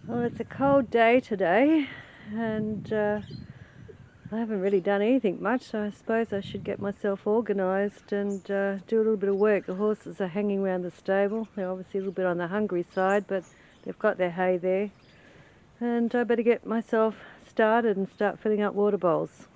Well, it's a cold day today, and I haven't really done anything much, so I suppose I should get myself organised and do a little bit of work. The horses are hanging around the stable. They're obviously a little bit on the hungry side, but they've got their hay there. And I better get myself started and start filling up water bowls.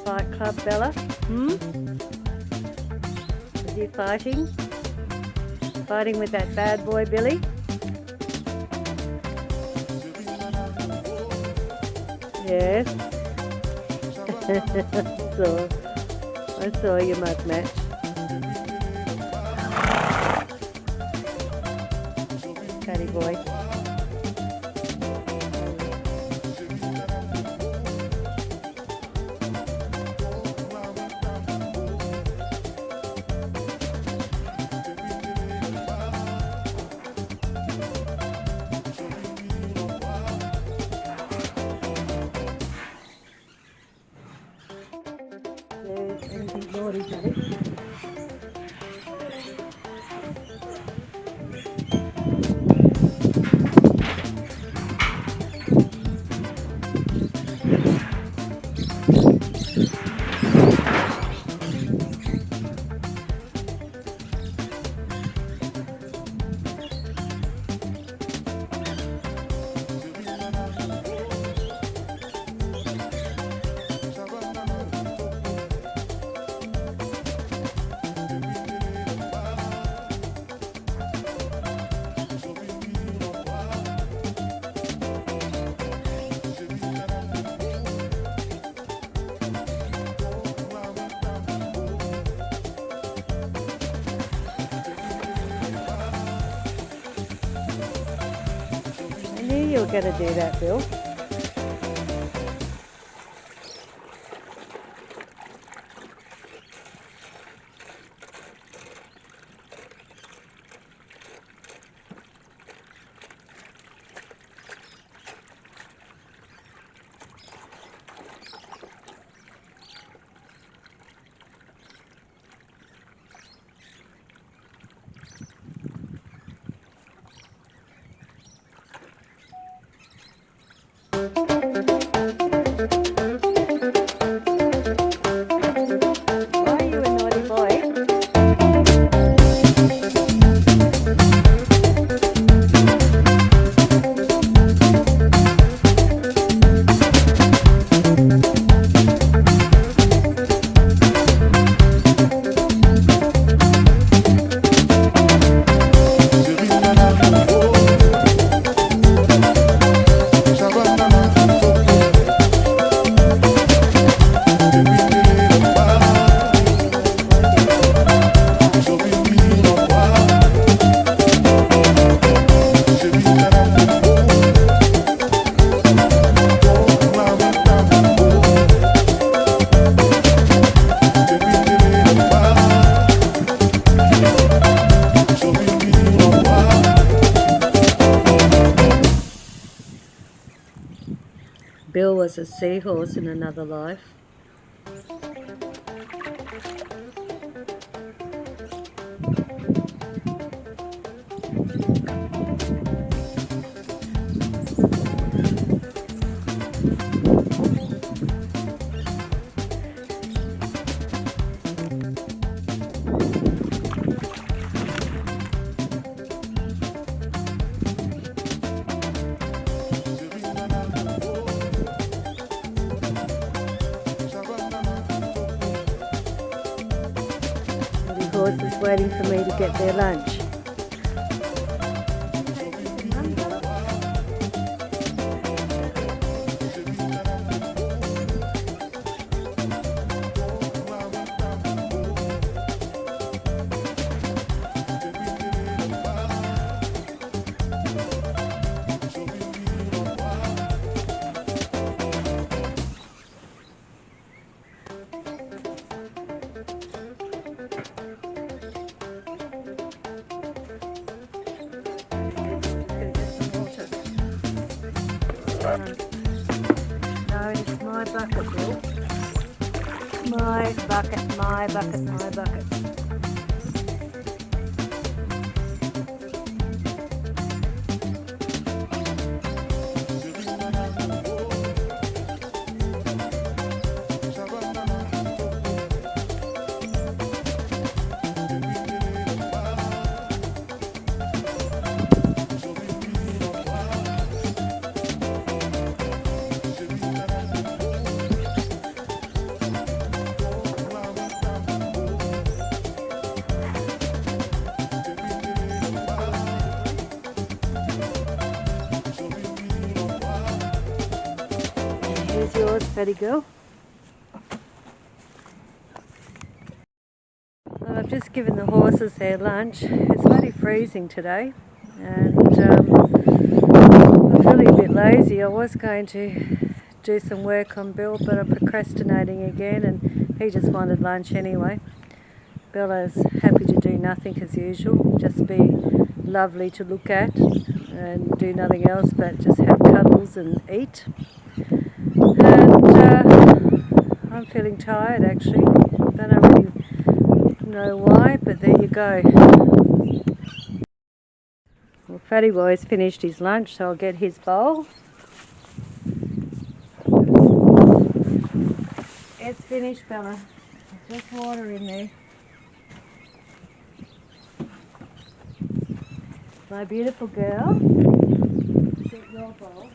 Fight Club, Bella? Are you fighting? Fighting with that bad boy, Billy? Yes. I saw your mug match. Fatty boy. Anything naughty, Daddy? I knew you were going to do that, Bill. Why are you a naughty boy? Bill was a seahorse in another life. The horse is waiting for me to get their lunch. Hang on. No, it's my bucket, Bill. My bucket, my bucket, my bucket. Here's yours, fatty girl. Well, I've just given the horses their lunch. It's bloody freezing today, and I'm feeling a bit lazy. I was going to do some work on Bill, but I'm procrastinating again, and he just wanted lunch anyway. Bella's happy to do nothing as usual, just be lovely to look at and do nothing else but just have cuddles and eat. And I'm feeling tired actually. Don't really know why, but there you go. Well, Fatty Boy's finished his lunch, so I'll get his bowl. It's finished, Bella. There's just water in there. My beautiful girl. Get your bowl.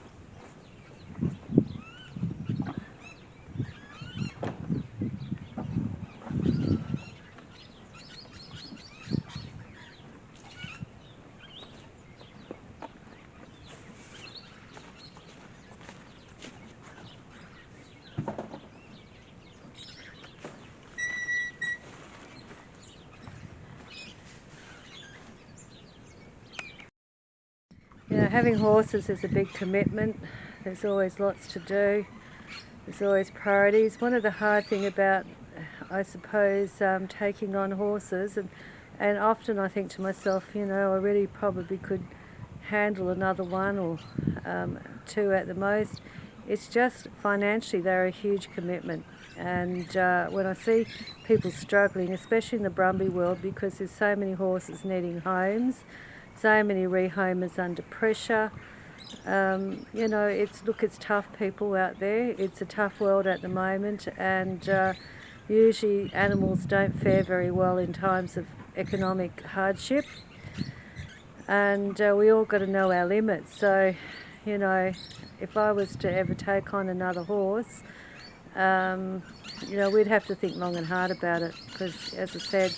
You know, having horses is a big commitment. There's always lots to do. There's always priorities. One of the hard things about, I suppose, taking on horses, and often I think to myself, you know, I really probably could handle another one or two at the most. It's just financially they're a huge commitment, and when I see people struggling, especially in the brumby world, because there's so many horses needing homes, so many rehomers under pressure. You know, it's tough people out there. It's a tough world at the moment, and usually animals don't fare very well in times of economic hardship, and we all got to know our limits. So, you know, if I was to ever take on another horse, you know, we'd have to think long and hard about it, because as I said,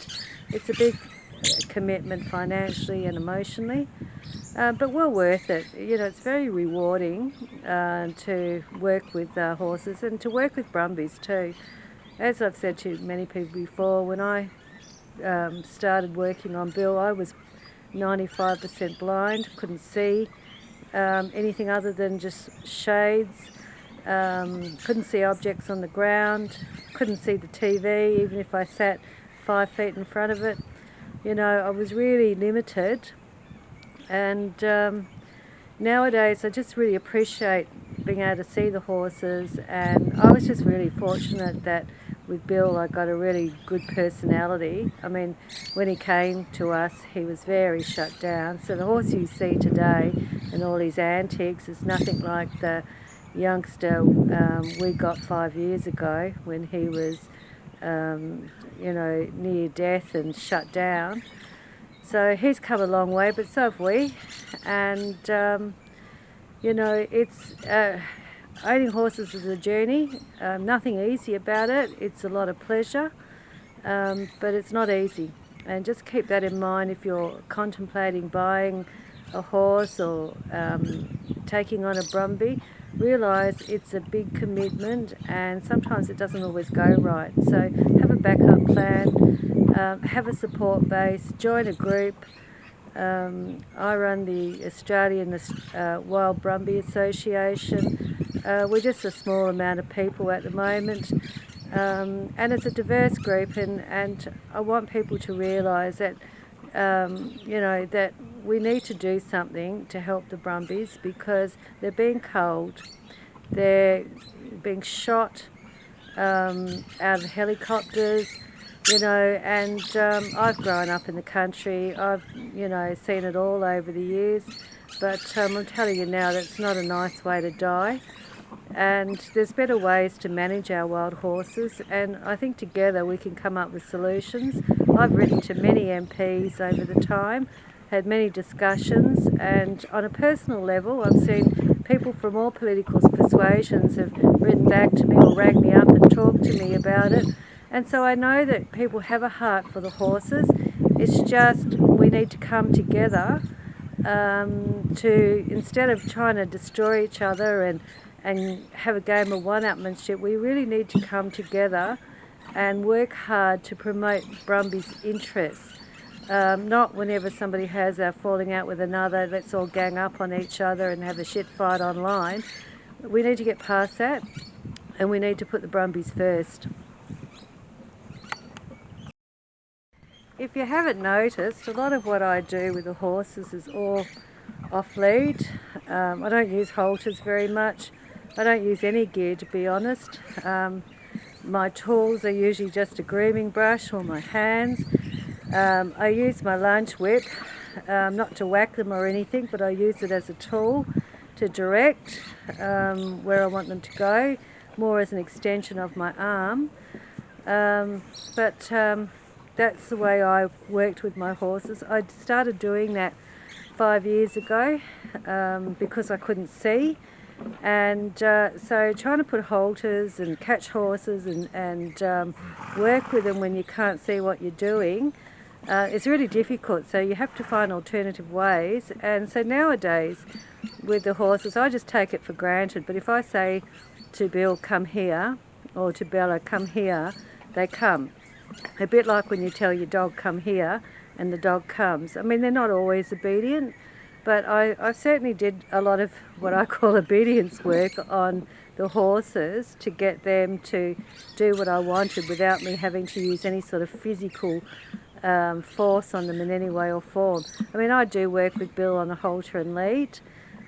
it's a big commitment financially and emotionally, but well worth it. You know, it's very rewarding to work with horses and to work with brumbies too. As I've said to many people before, when I started working on Bill, I was 95% blind, couldn't see anything other than just shades, couldn't see objects on the ground, couldn't see the TV even if I sat 5 feet in front of it. You know, I was really limited, and nowadays I just really appreciate being able to see the horses, and I was just really fortunate that with Bill I got a really good personality. I mean, when he came to us he was very shut down, so the horse you see today and all his antics is nothing like the youngster we got 5 years ago when he was you know, near death and shut down. So he's come a long way, but so have we. And you know, it's owning horses is a journey. Nothing easy about it. It's a lot of pleasure, but it's not easy. And just keep that in mind if you're contemplating buying a horse or taking on a brumby. Realise it's a big commitment, and sometimes it doesn't always go right. So have a backup plan, have a support base, join a group. I run the Australian Wild Brumby Association. We're just a small amount of people at the moment, and it's a diverse group, and I want people to realise that you know, that we need to do something to help the brumbies because they're being culled, they're being shot out of helicopters, you know, and I've grown up in the country, I've, you know, seen it all over the years, but I'm telling you now that's not a nice way to die. And there's better ways to manage our wild horses, and I think together we can come up with solutions. I've written to many MPs over the time, had many discussions, and on a personal level I've seen people from all political persuasions have written back to me or rang me up and talked to me about it. And so I know that people have a heart for the horses. It's just we need to come together to, instead of trying to destroy each other and have a game of one-upmanship, we really need to come together and work hard to promote brumbies' interests. Not whenever somebody has a falling out with another, let's all gang up on each other and have a shit fight online. We need to get past that, and we need to put the brumbies first. If you haven't noticed, a lot of what I do with the horses is all off lead. I don't use halters very much. I don't use any gear, to be honest. My tools are usually just a grooming brush or my hands. I use my lunge whip, not to whack them or anything, but I use it as a tool to direct where I want them to go, more as an extension of my arm. But that's the way I've worked with my horses. I started doing that 5 years ago because I couldn't see, and so trying to put halters and catch horses and work with them when you can't see what you're doing, it's really difficult. So you have to find alternative ways, and so nowadays with the horses I just take it for granted. But if I say to Bill, come here, or to Bella, come here, they come. A bit like when you tell your dog, come here, and the dog comes. I mean, they're not always obedient, but I certainly did a lot of what I call obedience work on the horses to get them to do what I wanted without me having to use any sort of physical force on them in any way or form. I mean, I do work with Bill on a halter and lead.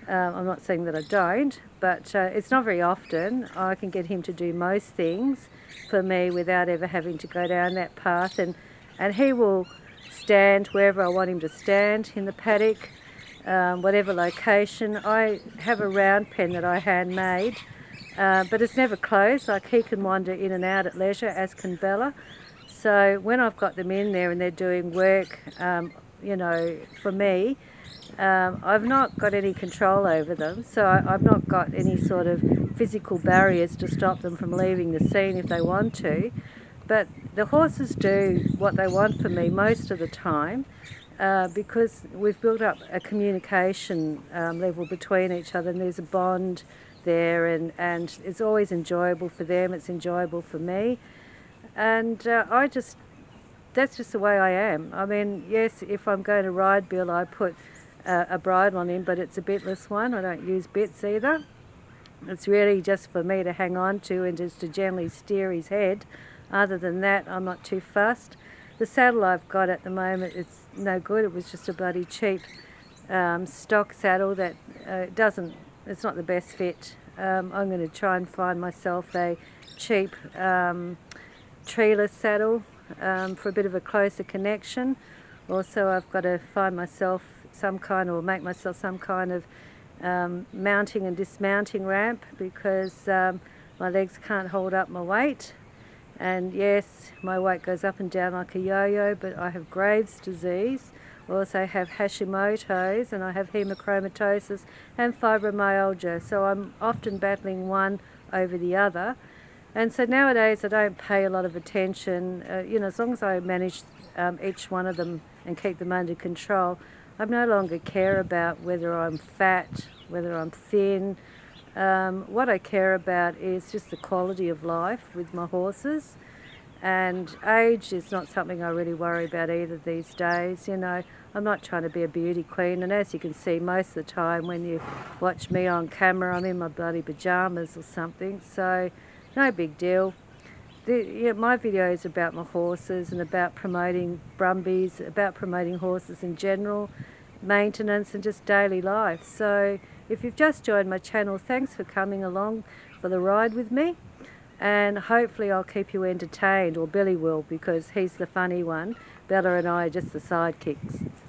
I'm not saying that I don't, but it's not very often. I can get him to do most things for me without ever having to go down that path, and he will stand wherever I want him to stand in the paddock, whatever location. I have a round pen that I handmade, but it's never closed. Like, he can wander in and out at leisure, as can Bella. So when I've got them in there and they're doing work, you know, for me, I've not got any control over them, so I've not got any sort of physical barriers to stop them from leaving the scene if they want to. But the horses do what they want for me most of the time, because we've built up a communication level between each other, and there's a bond there, and it's always enjoyable for them, it's enjoyable for me, and that's just the way I am. I mean, yes, if I'm going to ride Bill, I put a bridle on him, but it's a bitless one. I don't use bits either. It's really just for me to hang on to and just to gently steer his head. Other than that, I'm not too fussed. The saddle I've got at the moment, it's no good. It was just a bloody cheap stock saddle that it's not the best fit. I'm going to try and find myself a cheap treeless saddle for a bit of a closer connection. Also, I've got to find myself make myself some kind of mounting and dismounting ramp, because my legs can't hold up my weight. And yes, my weight goes up and down like a yo-yo, but I have Graves' disease. I also have Hashimoto's, and I have hemochromatosis and fibromyalgia, so I'm often battling one over the other. And so nowadays I don't pay a lot of attention, you know, as long as I manage each one of them and keep them under control. I no longer care about whether I'm fat, whether I'm thin. What I care about is just the quality of life with my horses, and age is not something I really worry about either these days. You know, I'm not trying to be a beauty queen, and as you can see, most of the time when you watch me on camera, I'm in my bloody pyjamas or something, so no big deal. My video is about my horses and about promoting brumbies, about promoting horses in general. maintenance and just daily life. So if you've just joined my channel, thanks for coming along for the ride with me, and hopefully I'll keep you entertained, or Billy will, because he's the funny one. Bella and I are just the sidekicks.